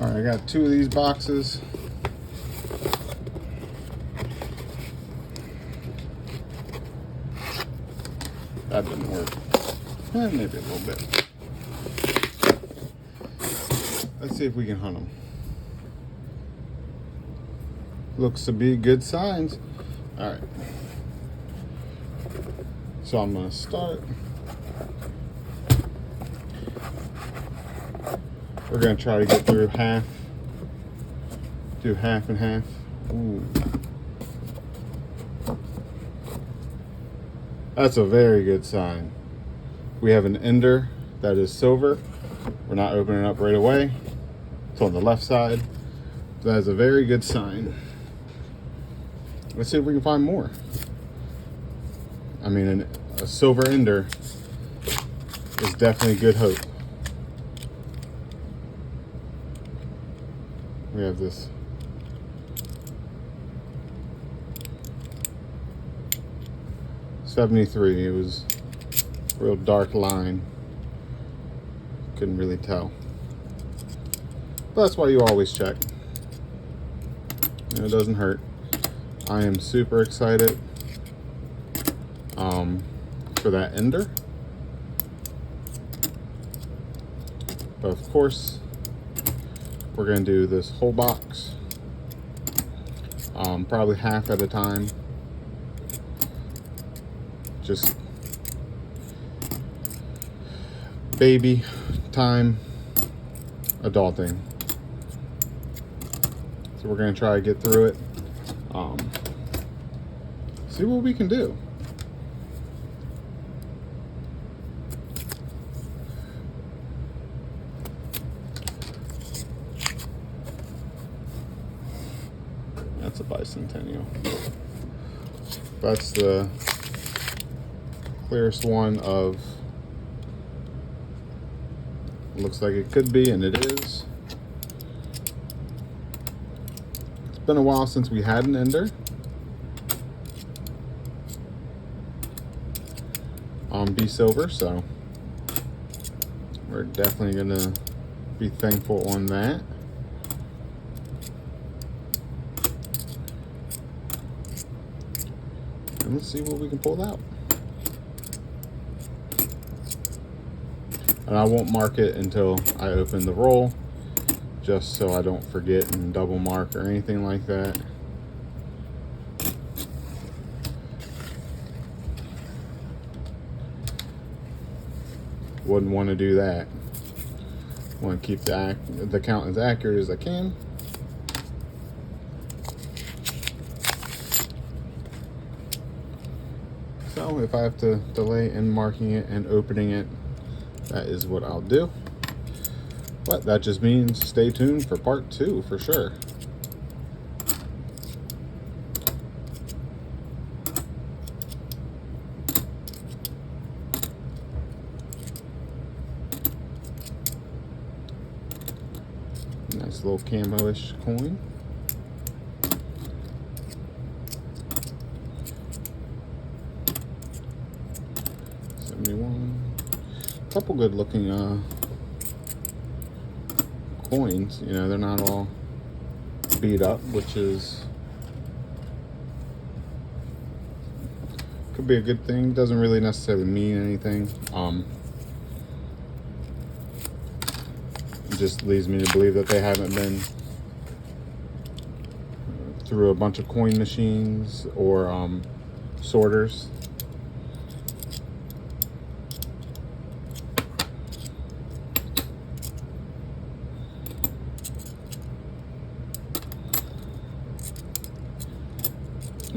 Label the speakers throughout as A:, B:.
A: All right, I got 2 of these boxes. That didn't work. Maybe a little bit. Let's see if we can hunt them. Looks to be good signs. All right. So I'm gonna start. We're gonna try to get through half. Do half and half. Ooh. That's a very good sign. We have an ender that is silver. We're not opening up right away. It's on the left side. That is a very good sign. Let's see if we can find more. I mean, a silver ender is definitely good hope. We have this. $73. It was a real dark line. Couldn't really tell. But that's why you always check. It doesn't hurt. I am super excited for that ender. But of course, we're going to do this whole box. Probably half at a time. Just baby time, adulting. So we're going to try to get through it. See what we can do. That's a bicentennial. That's the clearest one of, looks like it could be, and it is. It's been a while since we had an ender. Be silver, so we're definitely gonna be thankful on that. And let's see what we can pull out. And I won't mark it until I open the roll, just so I don't forget and double mark or anything like that. Wouldn't want to do that. Want to keep the count as accurate as I can. So if I have to delay in marking it and opening it, that is what I'll do. But that just means stay tuned for part 2 for sure. Nice little camo-ish coin. Couple good looking coins. You know, they're not all beat up, which is could be a good thing. Doesn't really necessarily mean anything. It just leads me to believe that they haven't been through a bunch of coin machines or sorters.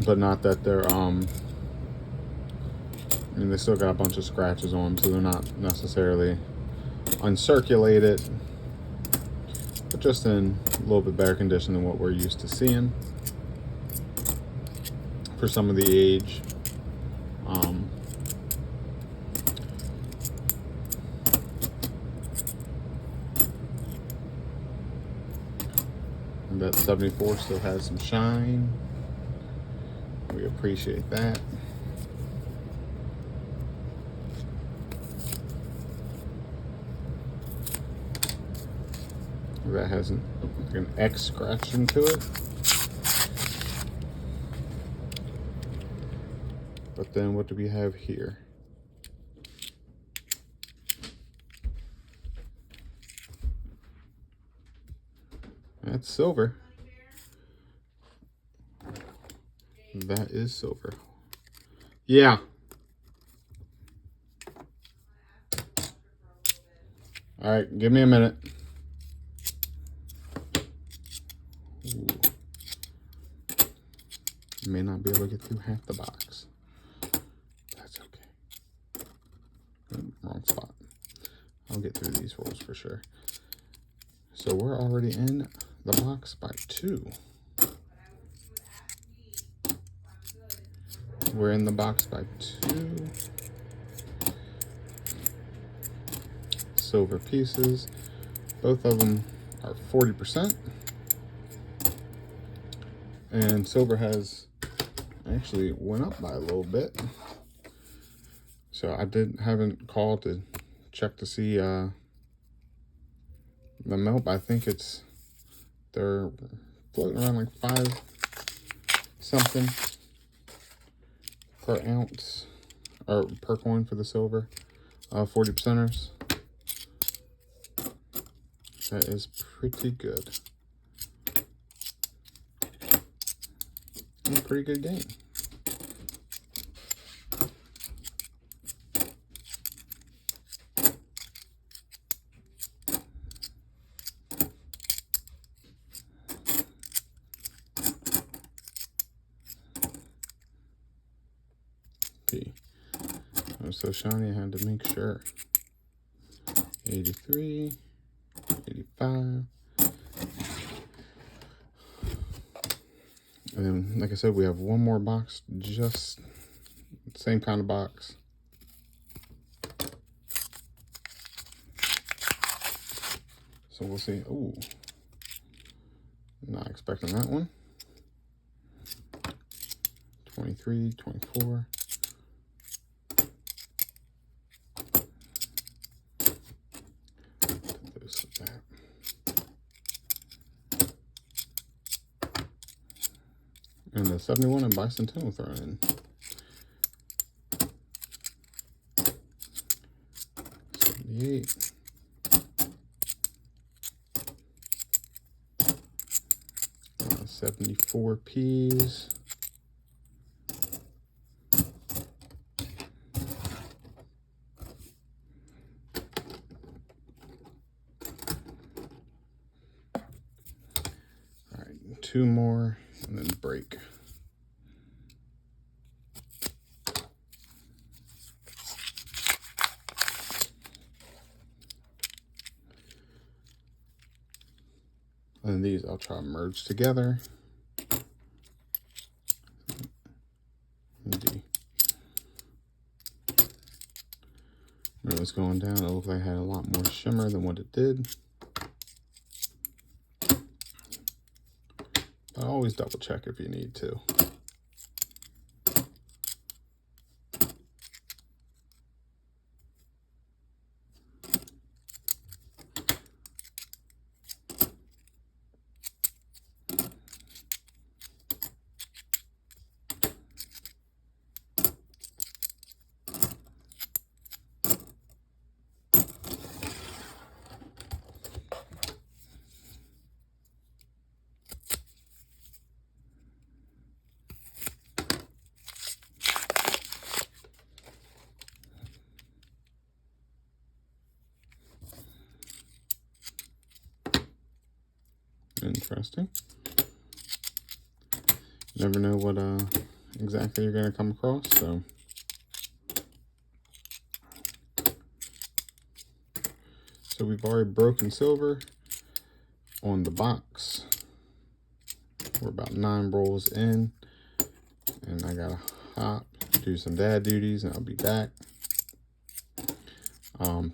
A: But not that they're, I mean, they still got a bunch of scratches on them, so they're not necessarily uncirculated, but just in a little bit better condition than what we're used to seeing for some of the age. And that 74 still has some shine. We appreciate that. That has an X scratched into it. But then what do we have here? That's silver. That is silver. Yeah. All right, give me a minute. Ooh. May not be able to get through half the box. That's okay. Wrong spot. I'll get through these rolls for sure. So we're already in the box by 2. We're in the box by 2. Silver pieces. Both of them are 40%. And silver has actually went up by a little bit. So I haven't called to check to see the melt. I think they're floating around like 5 something per ounce or per coin for the silver. 40%ers. That is pretty good. A pretty good game. P. It was so shiny I had to make sure. 83, 85. And then, like I said, we have one more box, just same kind of box. So we'll see. Ooh, not expecting that one. 23, 24. Put those with that. And the 71 and bicentennial thrown in. 78. 74 P's. All right, 2 more and then break. And these I'll try to merge together. D. When it was going down, it looked like it had a lot more shimmer than what it did. But always double check if you need to. Interesting. Never know what exactly you're going to come across, so we've already broken silver on the box. We're about 9 rolls in, and I gotta hop, do some dad duties, and I'll be back.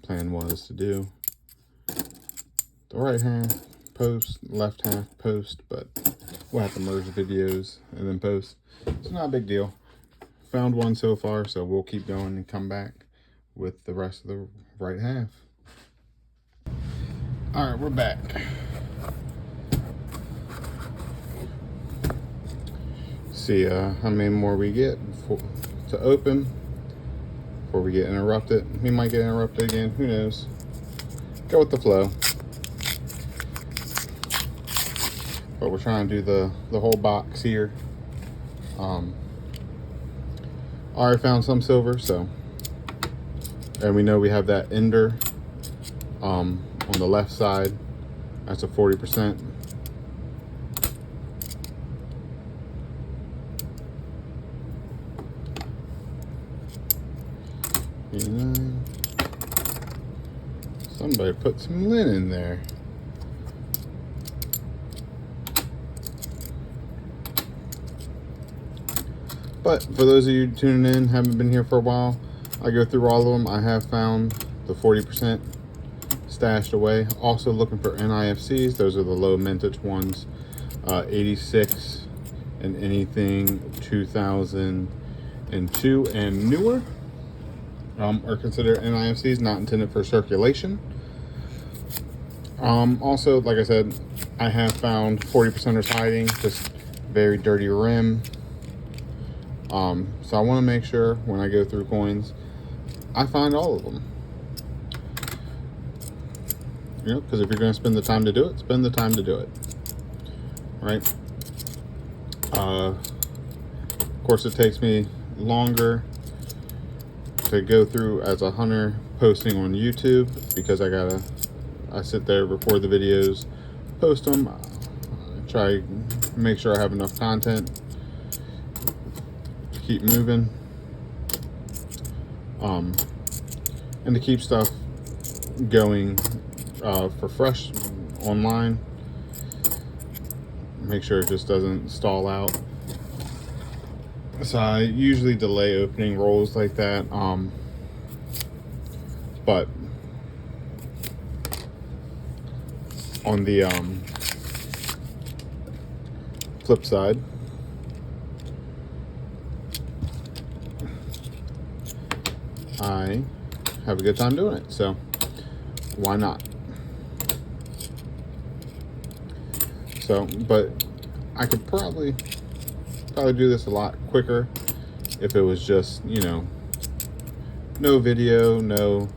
A: Plan was to do the right half post, left half post, but we'll have to merge the videos and then post. It's not a big deal. Found one so far, so we'll keep going and come back with the rest of the right half. All right, we're back. See how many more we get to open before we get interrupted. We might get interrupted again, who knows. Go with the flow. But we're trying to do the whole box here. Already found some silver, so, and we know we have that ender on the left side. That's a 40%. Somebody put some linen there. But for those of you tuning in, haven't been here for a while, I go through all of them. I have found the 40% stashed away. Also looking for NIFCs. Those are the low mintage ones. 86 and anything 2002 and newer are considered NIFCs, not intended for circulation. Also, like I said, I have found 40%ers hiding, just very dirty rim. So I want to make sure when I go through coins, I find all of them. You know, because if you're going to spend the time to do it, spend the time to do it. Right? Of course, it takes me longer to go through as a hunter posting on YouTube because I sit there, record the videos, post them, try make sure I have enough content to keep moving, and to keep stuff going for fresh online. Make sure it just doesn't stall out. So I usually delay opening rolls like that, but on the flip side, I have a good time doing it, so why not? So, but I could probably do this a lot quicker if it was just, you know, no video, no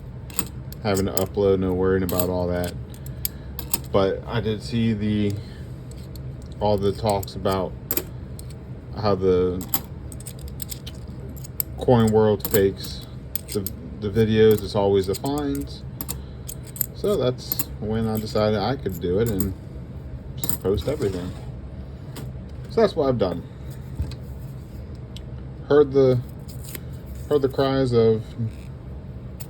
A: having to upload, no worrying about all that. But I did see all the talks about how the coin world fakes the videos. It's always the fines. So that's when I decided I could do it and just post everything. So that's what I've done. Heard the cries of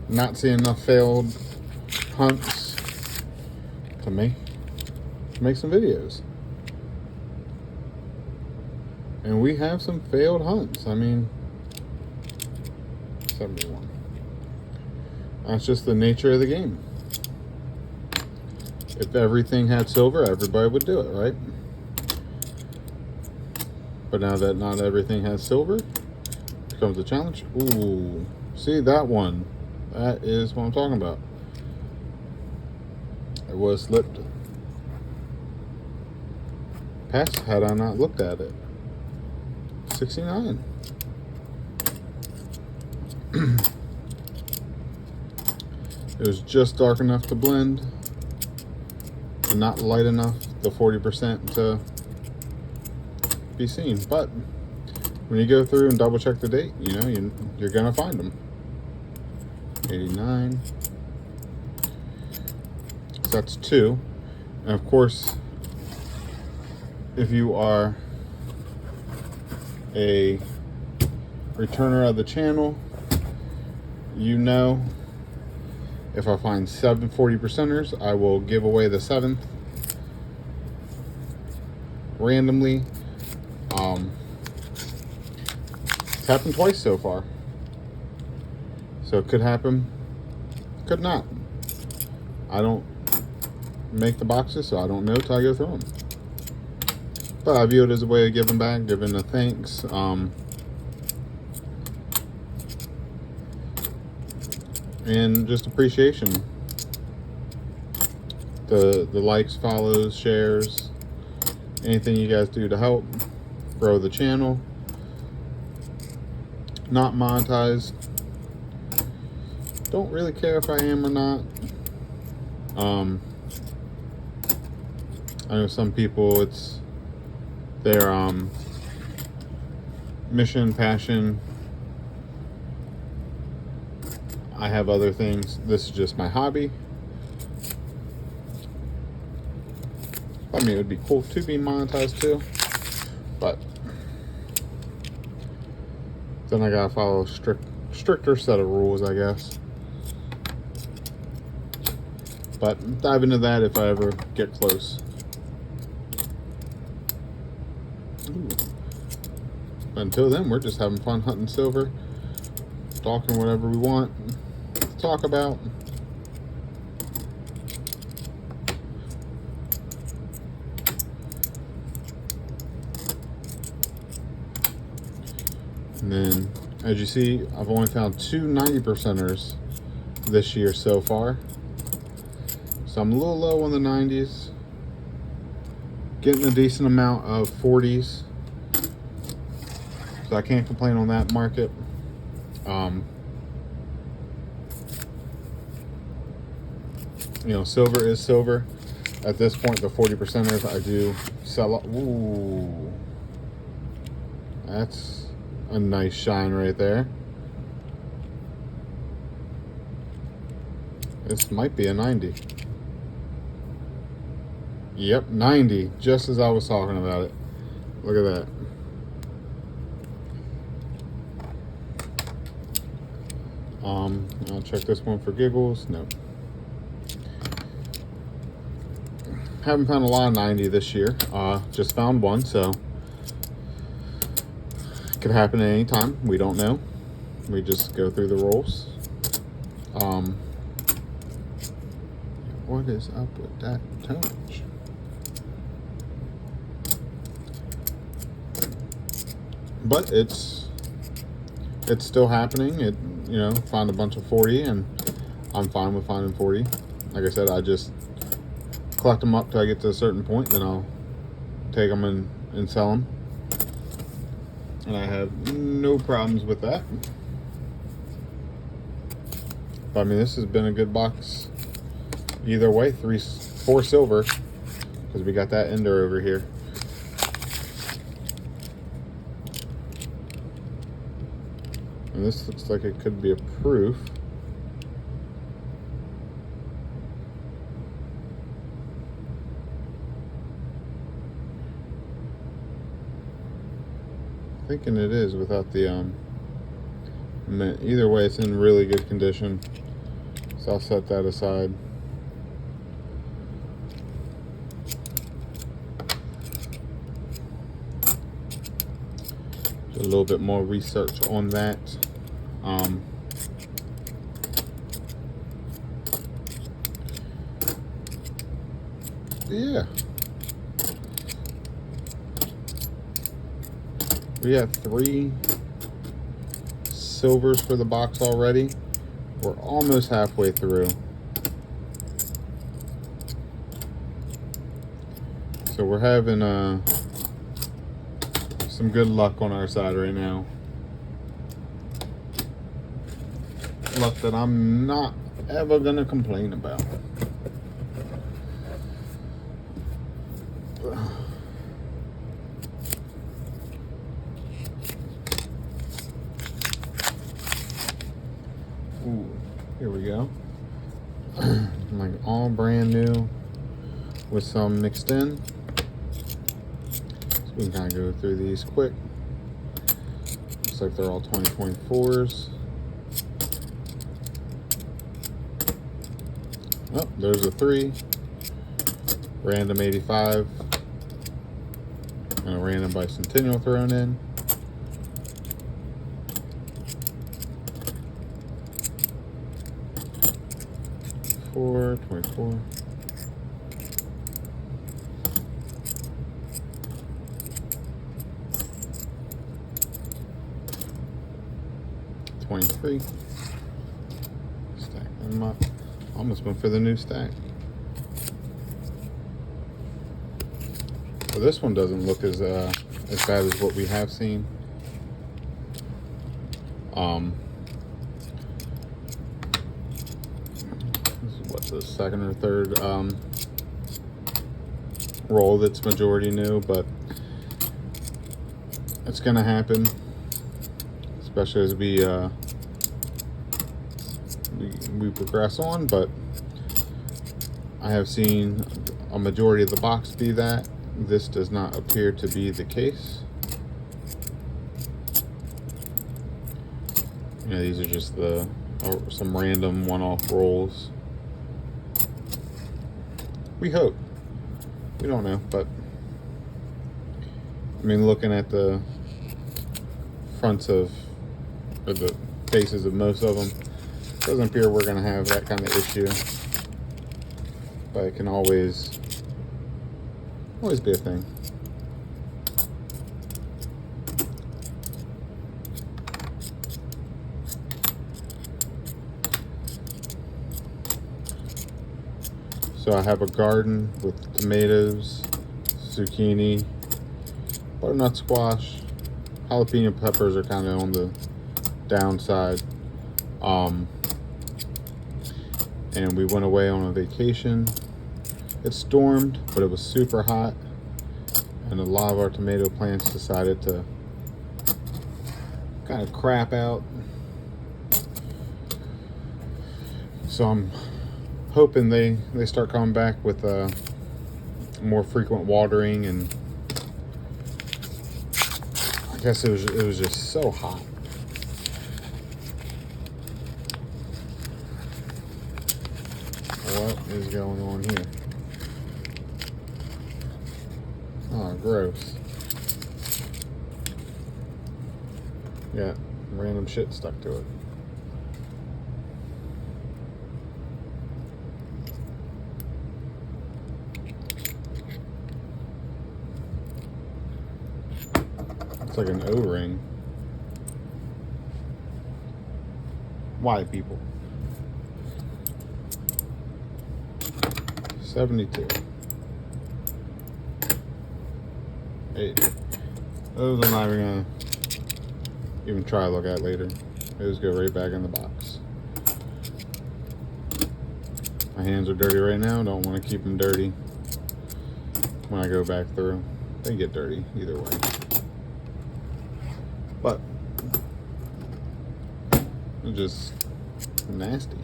A: not seeing enough failed hunts to make some videos. And we have some failed hunts. I mean, 71. That's just the nature of the game. If everything had silver, everybody would do it, right? But now that not everything has silver, becomes a challenge. Ooh, see that one? That is what I'm talking about. It was slipped past had I not looked at it. 69. It was just dark enough to blend and not light enough, the 40%, to be seen. But when you go through and double check the date, you know, you're gonna find them. 89. So that's 2. And of course, if you are a returner of the channel, you know, if I find 7 40%ers, I will give away the 7th randomly. It's happened twice so far. So it could happen, could not. I don't make the boxes, so I don't know till I go through them. But I view it as a way of giving back, giving a thanks. And just appreciation. The likes, follows, shares, anything you guys do to help grow the channel Not monetized. Don't really care if I am or not. I know some people, it's their mission, passion. I have other things. This is just my hobby. I mean, it would be cool to be monetized too, but then I gotta follow a stricter set of rules, I guess. But dive into that if I ever get close. Ooh. Until then, we're just having fun hunting silver, talking whatever we want to talk about. And then, as you see, I've only found 2 90%ers this year so far. So I'm a little low on the 90s. Getting a decent amount of 40s. So I can't complain on that market. You know, silver is silver. At this point, the 40%ers I do sell up. Ooh. That's a nice shine right there. This might be a 90. Yep, 90, just as I was talking about it. Look at that. I'll check this one for giggles. No. Haven't found a lot of 90 this year. Just found one, so could happen at any time. We don't know. We just go through the rolls. What is up with that tonnage? But it's still happening. It, you know, found a bunch of 40, and I'm fine with finding 40. Like I said, I just collect them up till I get to a certain point, then I'll take them and sell them. And I have no problems with that. But I mean, this has been a good box either way. 4 silver, because we got that ender over here. And this looks like it could be a proof. Thinking it is without the mint. Either way, it's in really good condition, so I'll set that aside. A little bit more research on that. Yeah. We have 3 silvers for the box already. We're almost halfway through. So we're having some good luck on our side right now. Luck that I'm not ever gonna complain about. Ooh, here we go. Like all brand new with some mixed in. So we can kind of go through these quick. Looks like they're all 2024s. Oh, there's a 3. Random 85. And a random bicentennial thrown in. Four, 24. $23. Stack them up. Almost went for the new stack. Well, this one doesn't look as bad as what we have seen. This is what, the second or third roll that's majority new, but it's gonna happen, especially as we progress on. But I have seen a majority of the box be that. This does not appear to be the case. Yeah, these are just some random one-off rolls. We hope. We don't know, but I mean, looking at the fronts or the faces of most of them, it doesn't appear we're going to have that kind of issue. But it can always be a thing. So I have a garden with tomatoes, zucchini, butternut squash. Jalapeno peppers are kind of on the downside. And we went away on a vacation. It stormed, but it was super hot. And a lot of our tomato plants decided to kind of crap out. So I'm hoping they start coming back with more frequent watering. And I guess it was just so hot. What is going on here? Oh, gross. Yeah, random shit stuck to it. It's like an O-ring. Why, people? 72. 80. Those I'm not even try to look at later. Those go right back in the box. My hands are dirty right now. Don't want to keep them dirty when I go back through. They get dirty either way. But it's just nasty.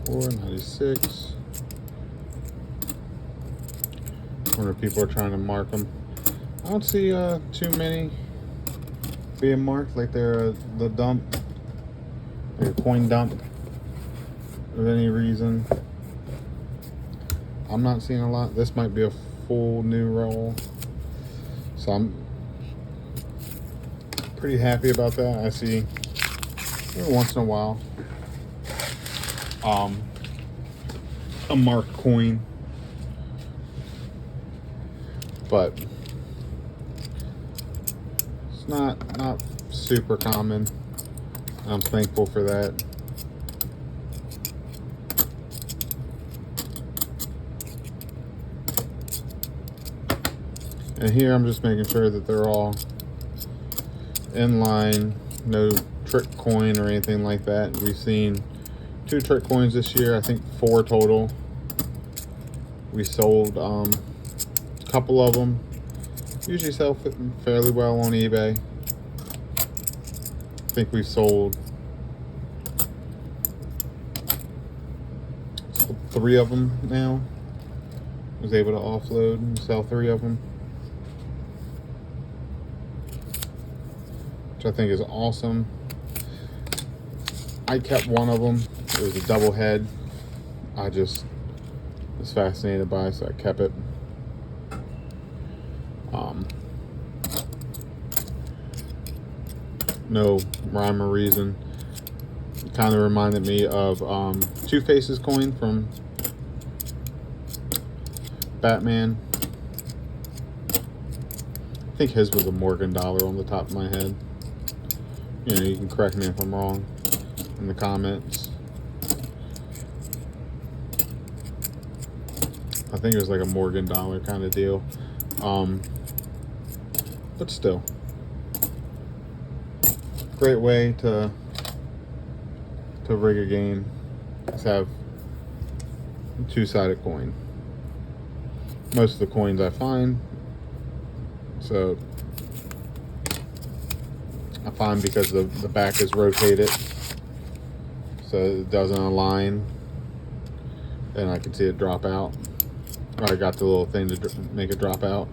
A: $4.96. Wonder if people are trying to mark them. I don't see too many being marked like they're the dump, like a coin dump of any reason. I'm not seeing a lot. This might be a full new roll, so I'm pretty happy about that. I see every once in a while a marked coin, but it's not super common. I'm thankful for that. And here I'm just making sure that they're all in line, no trick coin or anything like that. We've seen 2 trick coins this year, I think 4 total. We sold a couple of them. Usually sell fairly well on eBay. I think we've sold 3 of them now. Was able to offload and sell 3 of them, which I think is awesome. I kept one of them. It was a double head. I just was fascinated by it, so I kept it. No rhyme or reason. It kind of reminded me of Two Faces coin from Batman. I think his was a Morgan dollar on the top of my head. You know, you can correct me if I'm wrong in the comments. think it was like a Morgan dollar kind of deal. But still, great way to rig a game is have a two-sided coin. Most of the coins I find, so I find because the back is rotated so it doesn't align, and I can see it drop out. I got the little thing to make it drop out.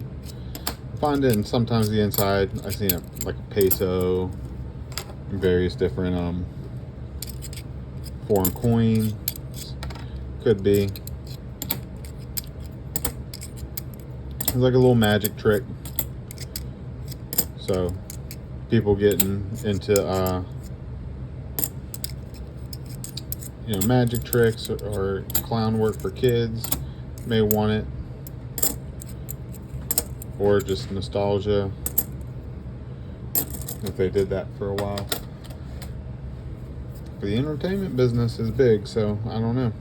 A: I find it, and sometimes the inside I've seen it like a peso and various different foreign coins. Could be. It's like a little magic trick. So people getting into you know, magic tricks or clown work for kids may want it, or just nostalgia if they did that for a while. But the entertainment business is big, so I don't know.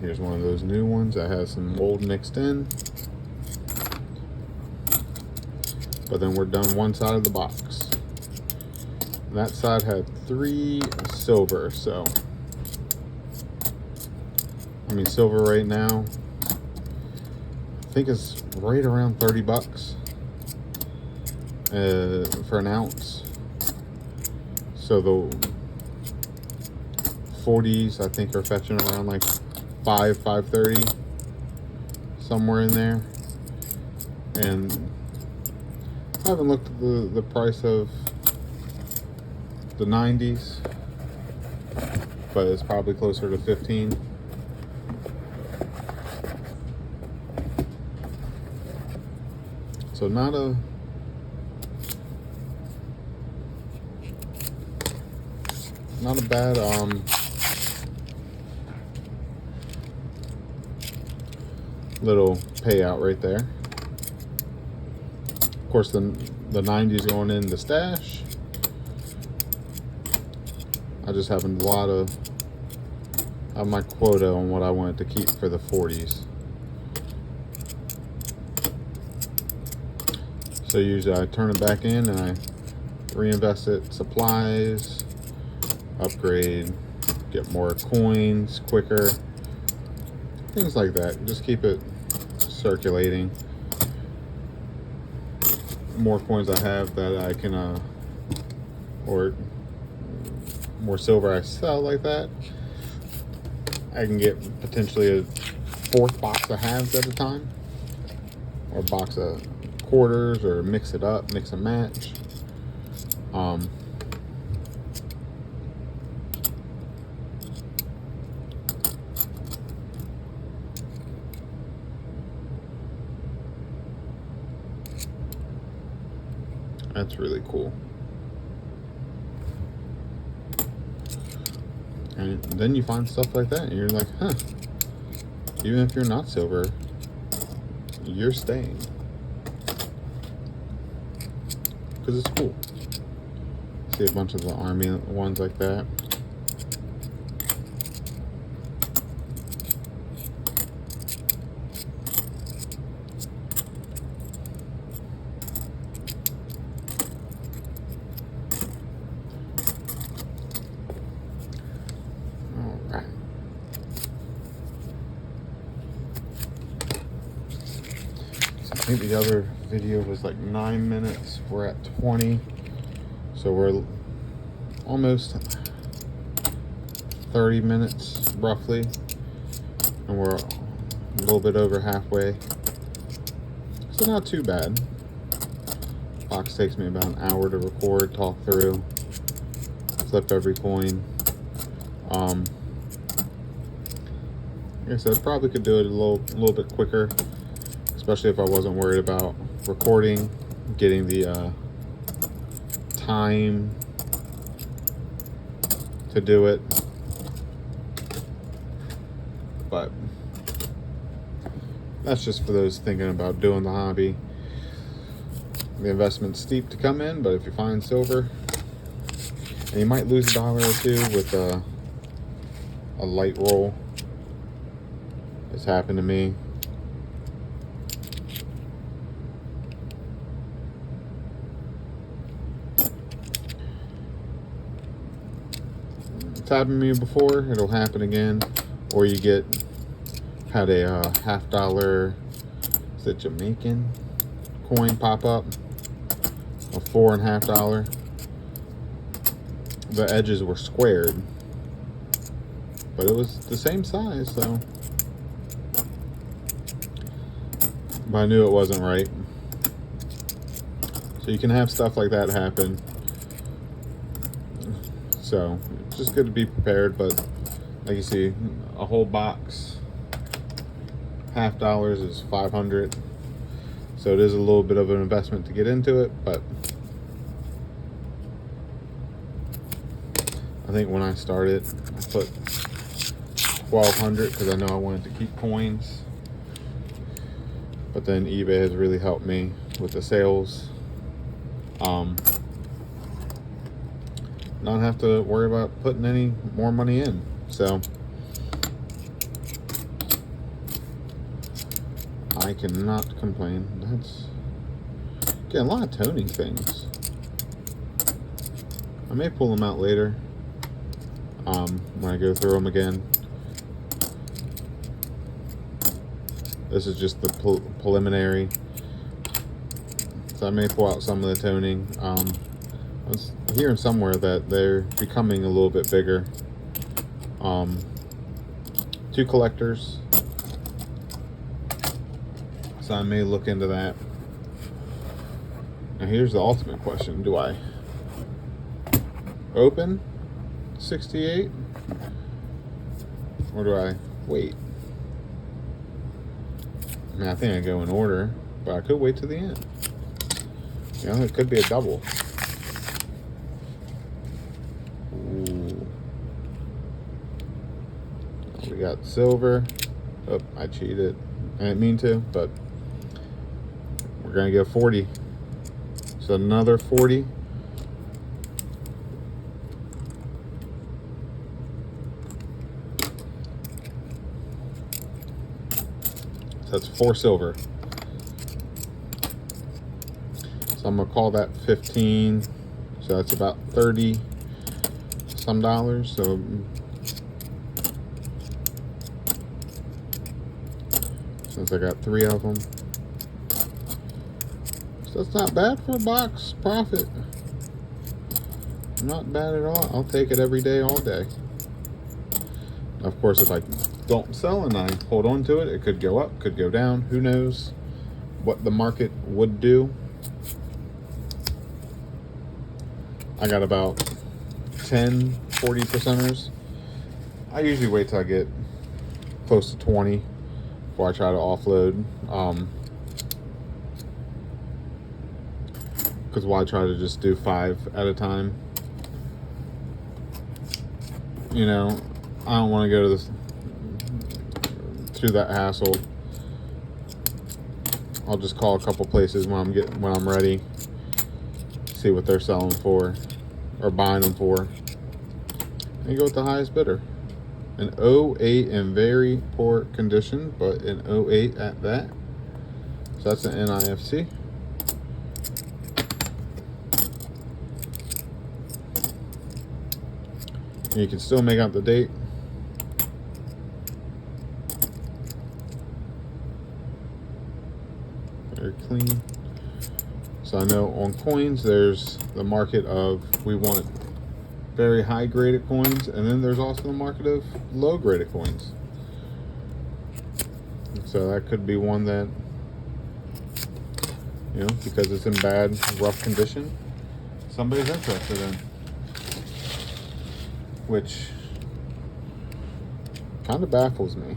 A: Here's one of those new ones that has some old mixed in. But then we're done one side of the box. And that side had 3 silver, so I mean, silver right now I think it's right around 30 bucks for an ounce. So the 40s I think are fetching around like $5.30, somewhere in there. And I haven't looked at the price of the 90s, but it's probably closer to 15. So not a bad little payout right there. Of course, the 90s going in the stash. I just have a lot of my quota on what I wanted to keep for the 40s. So usually I turn it back in and I reinvest it, supplies, upgrade, get more coins quicker, things like that. Just keep it circulating. The more coins I have that I can, or more silver I sell like that, I can get potentially a 4th box of halves at a time, or a box of quarters, or mix it up, mix and match. That's really cool. And then you find stuff like that and you're like, huh, even if you're not silver, you're staying. Because it's cool. See a bunch of the army ones like that. I think the other video was like 9 minutes. We're at 20. So we're almost 30 minutes roughly. And we're a little bit over halfway. So not too bad. Box takes me about an hour to record, talk through, flip every coin. Like I said, probably could do it a little bit quicker, especially if I wasn't worried about recording, getting the time to do it. But that's just for those thinking about doing the hobby. The investment's steep to come in, but if you find silver, and you might lose $1 or $2 with a light roll. It's happened to me. It's happened to me before. It'll happen again. Or you had a $half, is it Jamaican coin pop up, a $4.50. The edges were squared, but it was the same size, so. But I knew it wasn't right. So you can have stuff like that happen. So it's just good to be prepared. But like you see, a whole box, $half is 500. So it is a little bit of an investment to get into it, but I think when I started, I put 1,200 because I know I wanted to keep coins. But then eBay has really helped me with the sales. Not have to worry about putting any more money in. So I cannot complain. That's getting a lot of toning things. I may pull them out later when I go through them again. This is just the preliminary. So I may pull out some of the toning. I was hearing somewhere that they're becoming a little bit bigger. 2 collectors. So I may look into that. Now here's the ultimate question. Do I open 68? Or do I wait? I mean, I think I go in order, but I could wait to the end. You know, it could be a double. Ooh. We got silver. Oh, I cheated. I didn't mean to, but we're gonna get 40. So another 40. So that's 4 silver. So I'm gonna call that 15. So that's about 30 some dollars. So since I got 3 of them, so that's not bad for a box profit. Not bad at all. I'll take it every day, all day. Of course, if I don't sell and I hold on to it, it could go up, could go down. Who knows what the market would do. I got about 10, 40%ers. I usually wait till I get close to 20 before I try to offload. Because why try to just do 5 at a time? You know, I don't want to go to this through that hassle. I'll just call a couple places when I'm ready, see what they're selling for or buying them for, and you go with the highest bidder. An 08 in very poor condition, but an 08 at that. So that's an NIFC. And you can still make out the date. Very clean. So I know on coins there's the market of we want very high graded coins, and then there's also the market of low graded coins. So that could be one that, you know, because it's in bad, rough condition, somebody's interested in. Which kind of baffles me.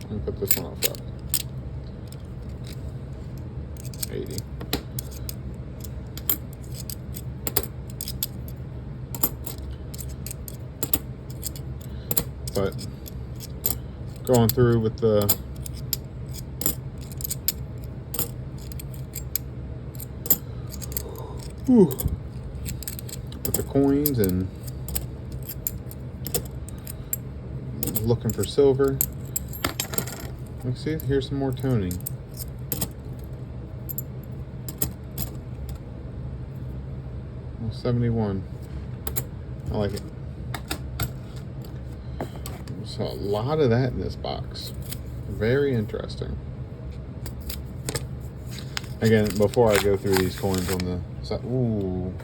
A: Let me put this one up front. 80. But going through with the Whew. Put the coins and looking for silver. Let's see, here's some more toning. Well, 71. I like it. So a lot of that in this box. Very interesting. Again, before I go through these coins on the side, ooh.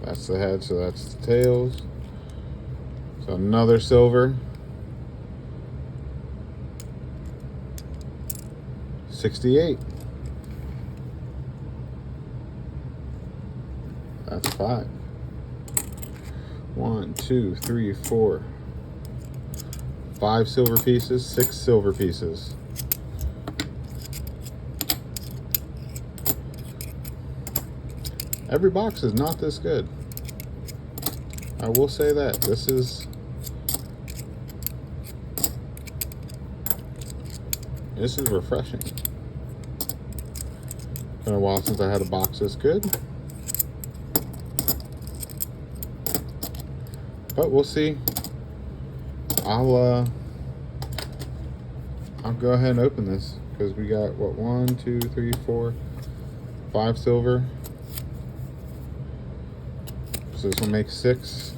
A: That's the head, so that's the tails. So another silver. 68. That's 5. 1, 2, 3, 4. 5 silver pieces, 6 silver pieces. Every box is not this good. I will say that. This is refreshing. Been a while since I had a box this good. But we'll see. I'll go ahead and open this because we got what, 1, 2, 3, 4, 5 silver. So this will make 6.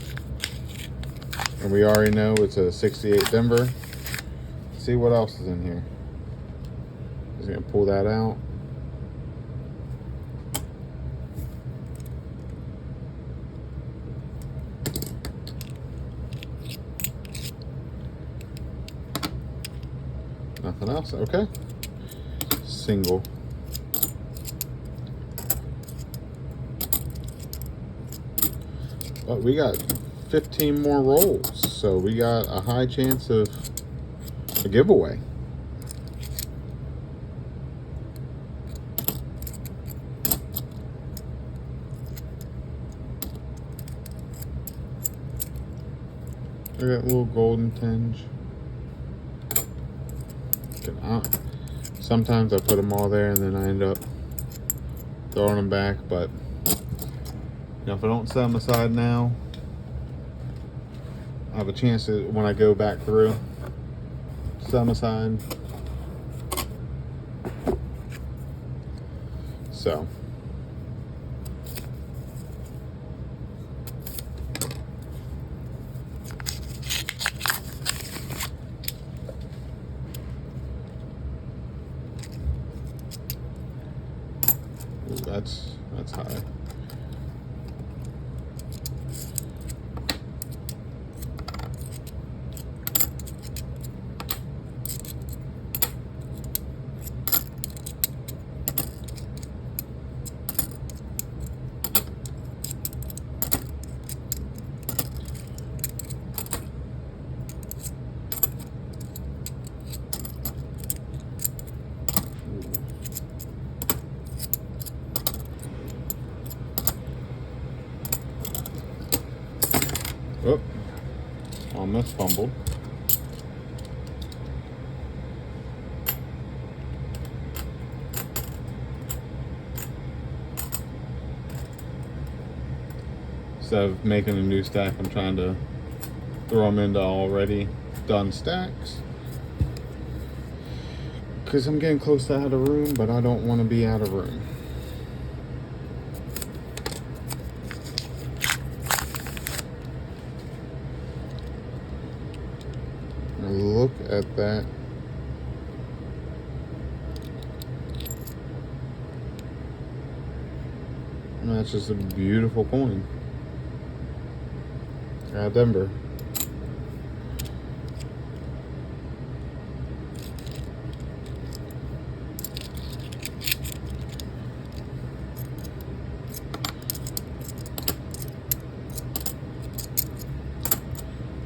A: And we already know it's a 68 Denver. Let's see what else is in here. Just gonna pull that out. Nothing else, okay. Single. But we got 15 more rolls, so we got a high chance of a giveaway. We got a little golden tinge. Sometimes I put them all there and then I end up throwing them back, but you know, if I don't set them aside now, I have a chance to, when I go back through, set them aside. So that's high. Oh, almost fumbled. Instead of making a new stack, I'm trying to throw them into already done stacks. Because I'm getting close to out of room, but I don't want to be out of room. Look at that. That's just a beautiful coin. Denver.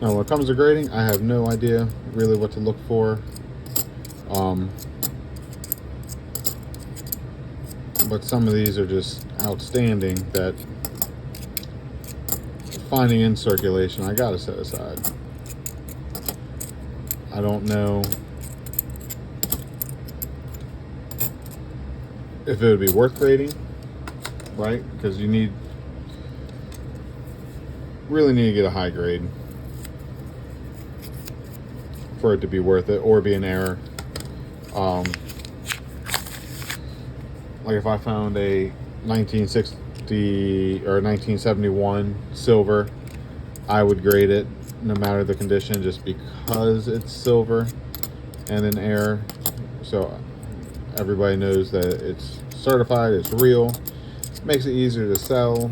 A: Now, when it comes to grading, I have no idea really what to look for. But some of these are just outstanding that finding in circulation, I gotta set aside. I don't know if it would be worth grading, right? Because you really need to get a high grade for it to be worth it, or be an error. Like if I found a 1960 or 1971 silver, I would grade it no matter the condition, just because it's silver and an error. So everybody knows that it's certified, it's real. It makes it easier to sell.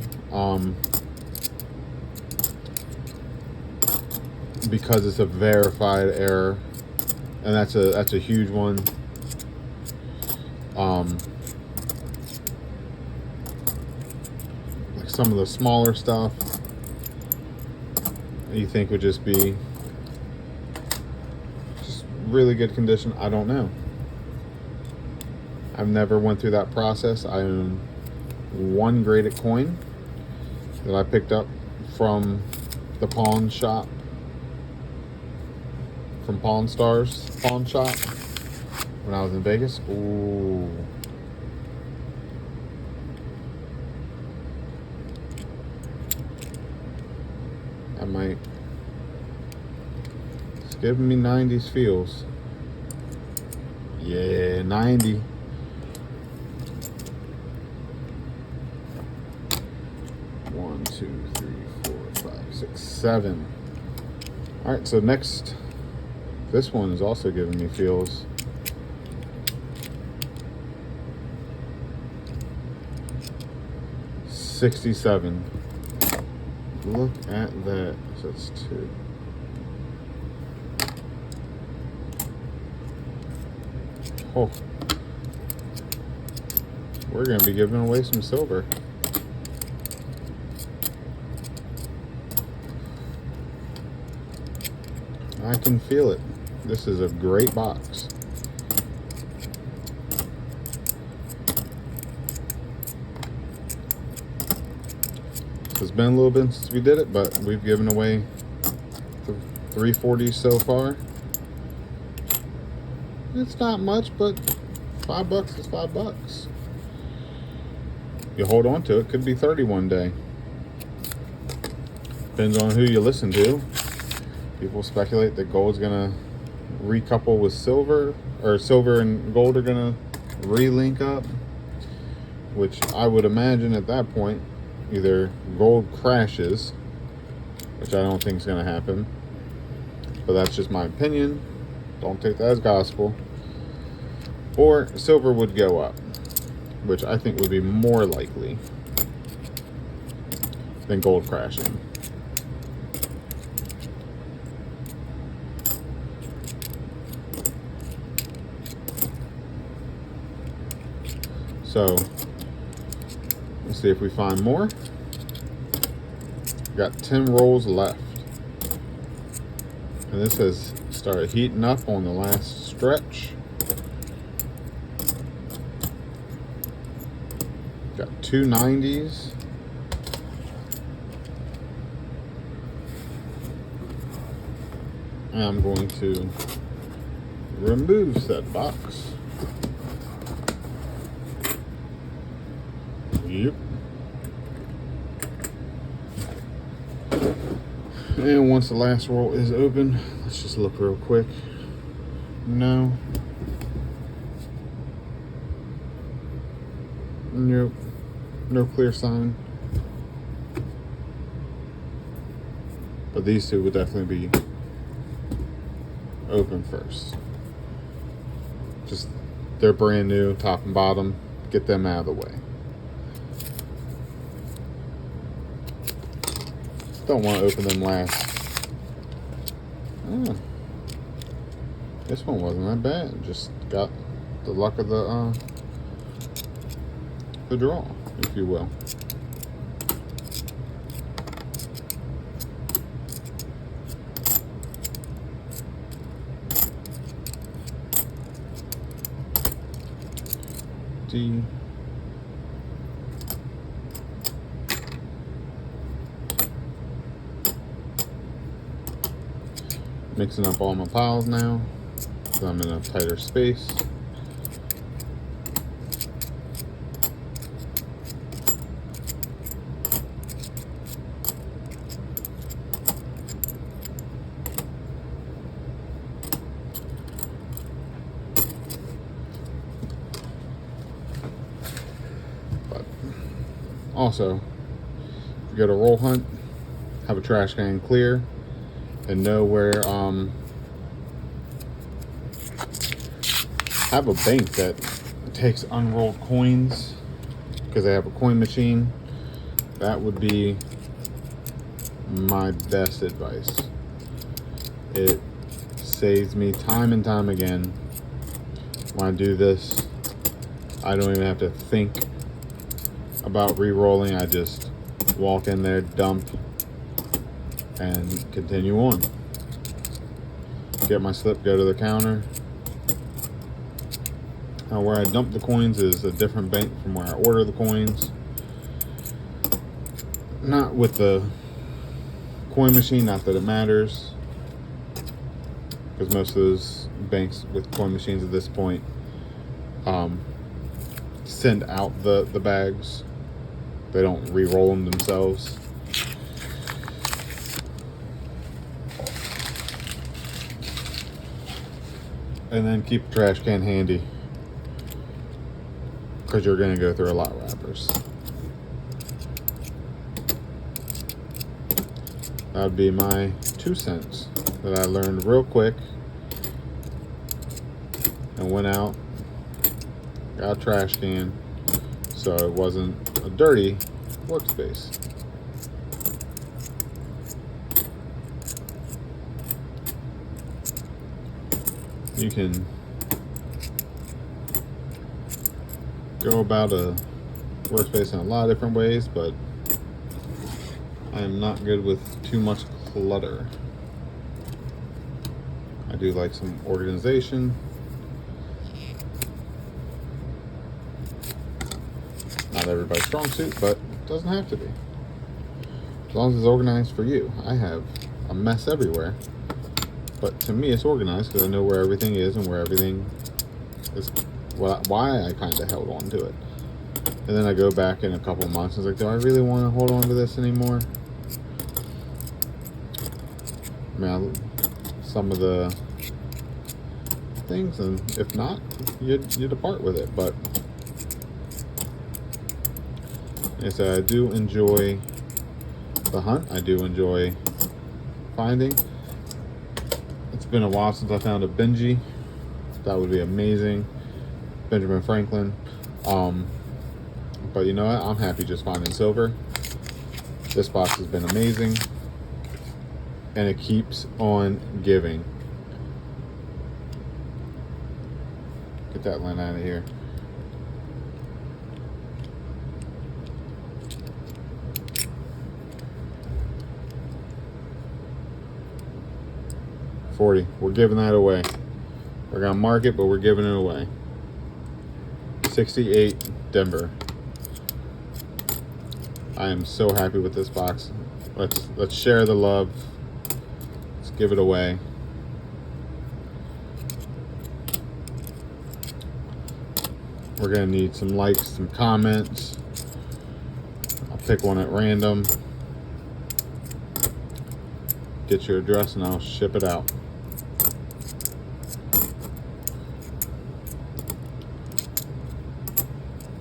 A: Because it's a verified error, and that's a huge one. Like some of the smaller stuff you think would just be just really good condition. I don't know. I've never went through that process. I own one graded coin that I picked up from the pawn shop, from Pawn Stars pawn shop when I was in Vegas. Ooh. I might. It's giving me 90s feels. Yeah, 90. One, two, three, four, five, six, 7. All right, so next, this one is also giving me feels. $67. Look at that. So that's 2. Oh, we're gonna be giving away some silver. I can feel it. This is a great box. It's been a little bit since we did it, but we've given away 340 so far. It's not much, but $5 is $5. You hold on to it, could be 30 one day. Depends on who you listen to. People speculate that gold's gonna recouple with silver, or silver and gold are gonna relink up, which I would imagine at that point either gold crashes, which I don't think is gonna happen, but that's just my opinion. Don't take that as gospel. Or silver would go up, which I think would be more likely than gold crashing. So let's see if we find more. Got 10 rolls left. And this has started heating up on the last stretch. Got 2 90s. And I'm going to remove said box. Yep. And once the last roll is open, let's just look real quick. No. Nope. No clear sign. But these two would definitely be open first. Just, they're brand new, top and bottom. Get them out of the way. Don't want to open them last. Oh. This one wasn't that bad. Just got the luck of the draw, if you will. D. Mixing up all my piles now, so I'm in a tighter space. Also, if you go to roll hunt, have a trash can clear, and know where, have a bank that takes unrolled coins, because they have a coin machine. That would be my best advice. It saves me time and time again. When I do this, I don't even have to think about re-rolling. I just walk in there, dump, and continue on. Get my slip, go to the counter. Now where I dump the coins is a different bank from where I order the coins. Not with the coin machine, not that it matters, because most of those banks with coin machines at this point send out the bags. They don't re-roll them themselves. And then keep a trash can handy, because you're going to go through a lot of wrappers. That would be my 2 cents that I learned real quick and went out, got a trash can, so it wasn't a dirty workspace. You can go about a workspace in a lot of different ways, but I am not good with too much clutter. I do like some organization. Not everybody's strong suit, but it doesn't have to be. As long as it's organized for you. I have a mess everywhere, but to me it's organized because I know where everything is and where everything is, why I kind of held on to it. And then I go back in a couple months and it's like, do I really want to hold on to this anymore? I mean, some of the things, and if not, you depart with it. But like I said, I do enjoy the hunt. I do enjoy finding. It's been a while since I found a Benji. That would be amazing. Benjamin Franklin. But you know what? I'm happy just finding silver. This box has been amazing. And it keeps on giving. Get that line out of here. $40. We're giving that away. We're gonna mark it, but we're giving it away. 68 Denver. I am so happy with this box. Let's share the love. Let's give it away. We're gonna need some likes, some comments. I'll pick one at random. Get your address and I'll ship it out.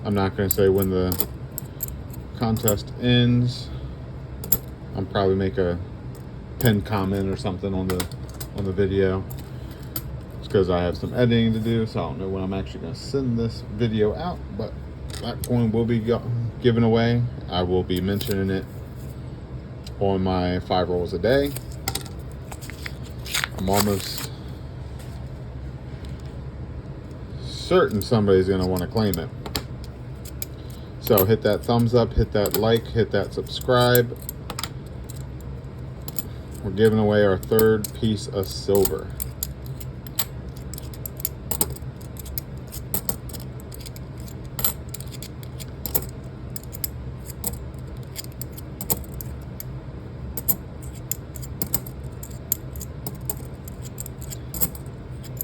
A: I'm not going to say when the contest ends. I'll probably make a pinned comment or something on the video. It's because I have some editing to do, so I don't know when I'm actually going to send this video out. But that coin will be given away. I will be mentioning it on my 5 rolls a day. I'm almost certain somebody's going to want to claim it. So hit that thumbs up, hit that like, hit that subscribe. We're giving away our 3rd piece of silver.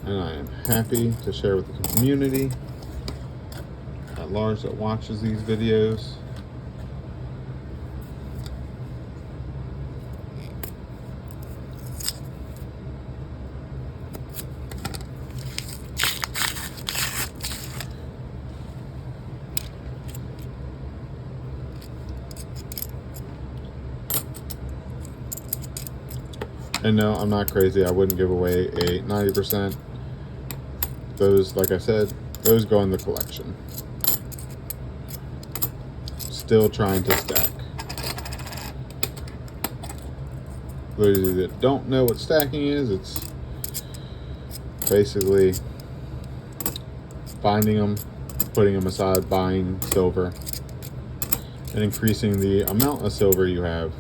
A: And I am happy to share with the community at large that watches these videos. And no, I'm not crazy. I wouldn't give away a 90%. Those, like I said, those go in the collection. Still trying to stack. Those of you that don't know what stacking is, it's basically finding them, putting them aside, buying silver, and increasing the amount of silver you have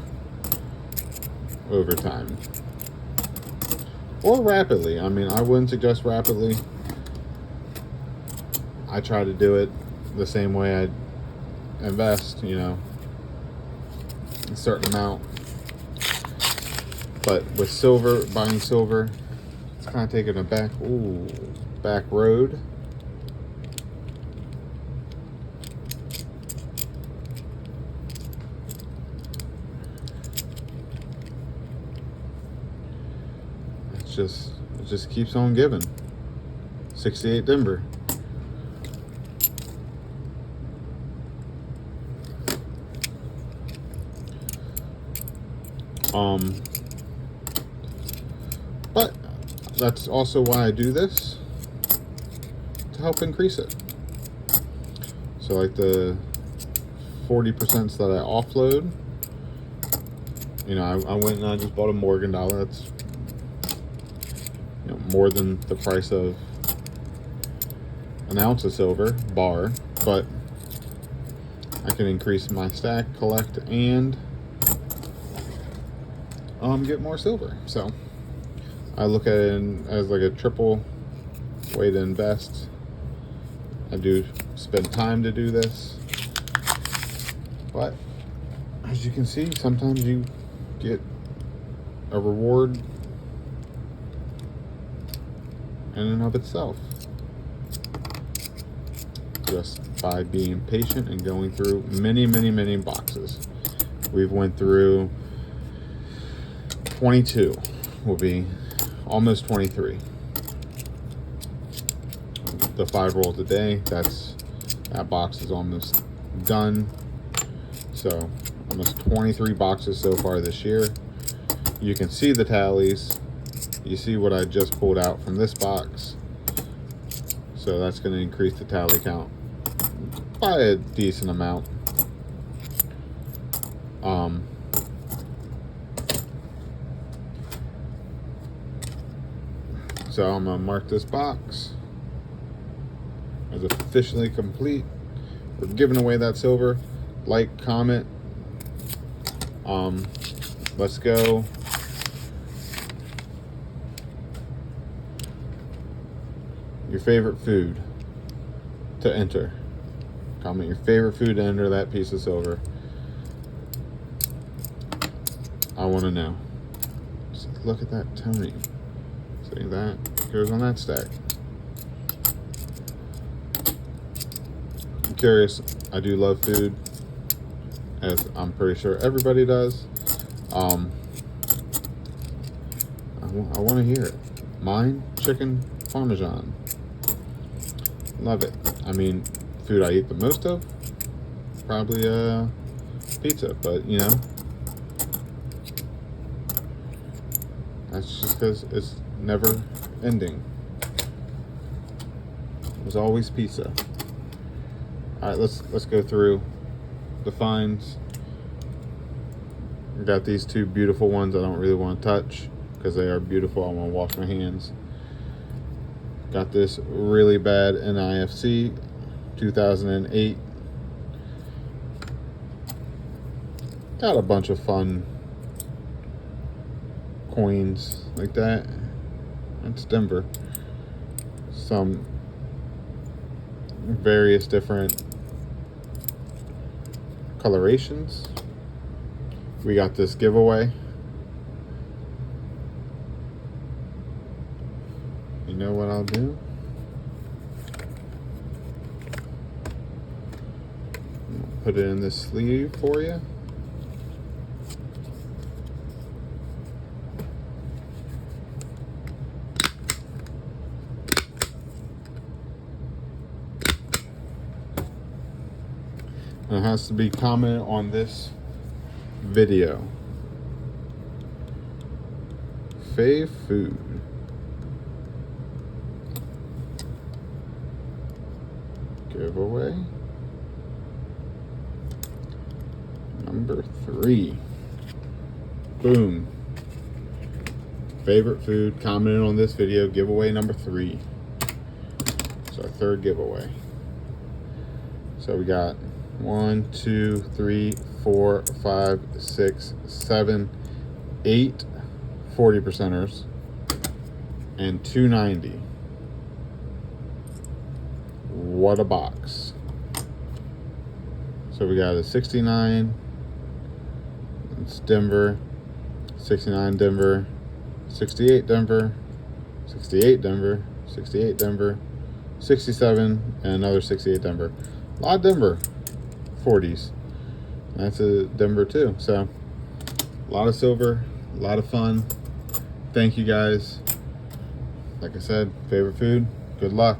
A: over time. Or rapidly. I mean, I wouldn't suggest rapidly. I try to do it the same way I invest, you know, a certain amount. But with silver, buying silver, it's kind of taking a back road. It just keeps on giving. 68 Denver. But that's also why I do this, to help increase it. So like the 40% that I offload, you know, I went and I just bought a Morgan dollar. That's, you know, more than the price of an ounce of silver bar, but I can increase my stack, collect, and get more silver. So I look at it as like a triple way to invest. I do spend time to do this, but as you can see, sometimes you get a reward in and of itself just by being patient and going through many boxes. We've went through 22, will be almost 23. The 5 rolls a day, that box is almost done. So almost 23 boxes so far this year. You can see the tallies. You see what I just pulled out from this box. So that's going to increase the tally count by a decent amount. So I'm going to mark this box as officially complete. We're giving away that silver. Like, comment. Let's go. Your favorite food to enter. Comment your favorite food to enter that piece of silver. I want to know. Just look at that Tony. See, that goes on that stack. I'm curious. I do love food, as I'm pretty sure everybody does. I want to hear it. Mine, chicken parmesan. Love it. I mean, food I eat the most of, probably pizza, but you know, that's just because it's never ending. There's always pizza. All right, let's go through the finds. We got these two beautiful ones I don't really want to touch because they are beautiful. I want to wash my hands. Got this really bad NIFC 2008. Got a bunch of fun coins like that. That's Denver. Some various different colorations. We got this giveaway. You know what I'll do? Put it in this sleeve for you. And it has to be commented on this video. fave food. Giveaway number 3. Boom. Favorite food, commented on this video, giveaway number 3. It's our 3rd giveaway. So we got 1, 2, 3, 4, 5, 6, 7, 8 40%ers and 290. What a box. So we got a 69, it's Denver, 69 Denver, 68 Denver, 68 Denver, 68 Denver, 67, and another 68 Denver. A lot of Denver 40s. That's a Denver too. So a lot of silver, a lot of fun. Thank you guys. Like I said, favorite food, good luck.